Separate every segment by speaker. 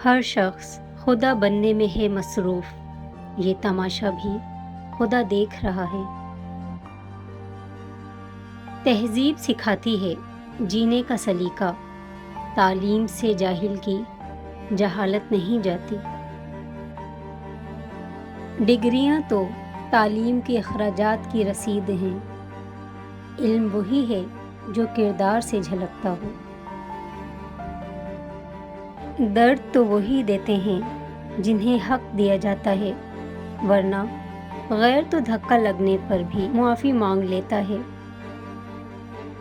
Speaker 1: ہر شخص خدا بننے میں ہے مصروف، یہ تماشا بھی خدا دیکھ رہا ہے۔ تہذیب سکھاتی ہے جینے کا سلیقہ، تعلیم سے جاہل کی جہالت نہیں جاتی۔ ڈگریاں تو تعلیم کے اخراجات کی رسید ہیں، علم وہی ہے جو کردار سے جھلکتا ہو۔ درد تو وہی دیتے ہیں جنہیں حق دیا جاتا ہے، ورنہ غیر تو دھکا لگنے پر بھی معافی مانگ لیتا ہے۔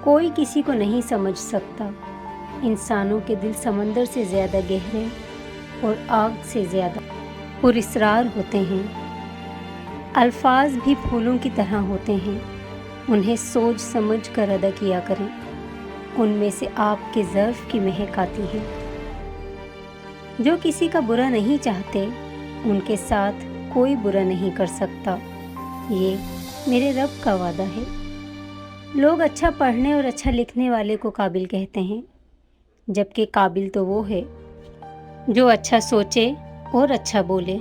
Speaker 1: کوئی کسی کو نہیں سمجھ سکتا، انسانوں کے دل سمندر سے زیادہ گہرے اور آگ سے زیادہ پراسرار ہوتے ہیں۔ الفاظ بھی پھولوں کی طرح ہوتے ہیں، انہیں سوچ سمجھ کر ادا کیا کریں، ان میں سے آپ کے ظرف کی مہک آتی ہے۔ جو کسی کا برا نہیں چاہتے ان کے ساتھ کوئی برا نہیں کر سکتا، یہ میرے رب کا وعدہ ہے۔ لوگ اچھا پڑھنے اور اچھا لکھنے والے کو قابل کہتے ہیں، جبکہ قابل تو وہ ہے جو اچھا سوچے اور اچھا بولے۔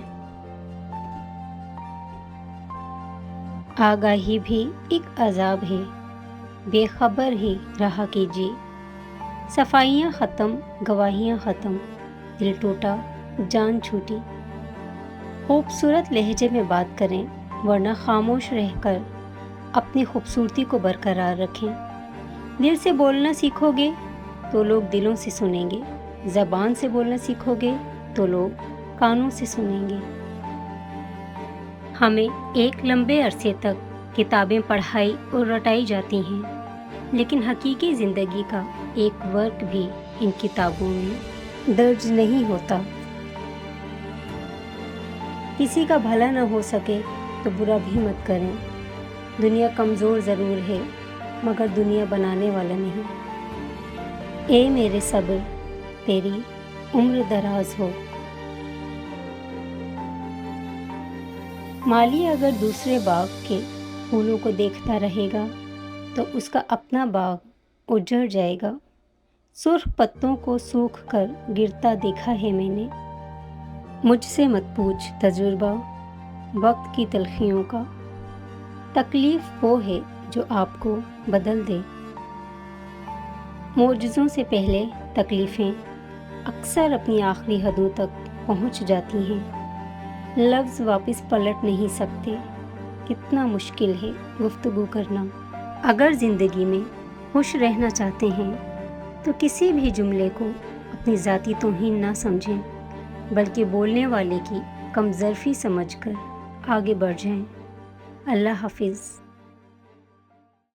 Speaker 1: آگاہی بھی ایک عذاب ہے، بے خبر ہی رہا کیجیے۔ صفائیاں ختم، گواہیاں ختم، دل ٹوٹا، جان چھوٹی۔ خوبصورت لہجے میں بات کریں، ورنہ خاموش رہ کر اپنی خوبصورتی کو برقرار رکھیں۔ دل سے بولنا سیکھو گے تو لوگ دلوں سے سنیں گے، زبان سے بولنا سیکھو گے تو لوگ کانوں سے سنیں گے۔ ہمیں ایک لمبے عرصے تک کتابیں پڑھائی اور رٹائی جاتی ہیں، لیکن حقیقی زندگی کا ایک ورق بھی ان کتابوں میں درج نہیں ہوتا۔ کسی کا بھلا نہ ہو سکے تو برا بھی مت کریں۔ دنیا کمزور ضرور ہے، مگر دنیا بنانے والا نہیں۔ اے میرے صبر، تیری عمر دراز ہو۔ مالی اگر دوسرے باغ کے پھولوں کو دیکھتا رہے گا تو اس کا اپنا باغ اجڑ جائے گا۔ سرخ پتوں کو سوکھ کر گرتا دیکھا ہے میں نے۔ مجھ سے مت پوچھ تجربہ وقت کی تلخیوں کا، تکلیف وہ ہے جو آپ کو بدل دے۔ معجزوں سے پہلے تکلیفیں اکثر اپنی آخری حدوں تک پہنچ جاتی ہیں۔ لفظ واپس پلٹ نہیں سکتے، کتنا مشکل ہے گفتگو کرنا۔ اگر زندگی میں خوش رہنا چاہتے ہیں تو کسی بھی جملے کو اپنی ذاتی توہین نہ سمجھیں، بلکہ بولنے والے کی کم ظرفی سمجھ کر آگے بڑھ جائیں۔ اللہ حافظ۔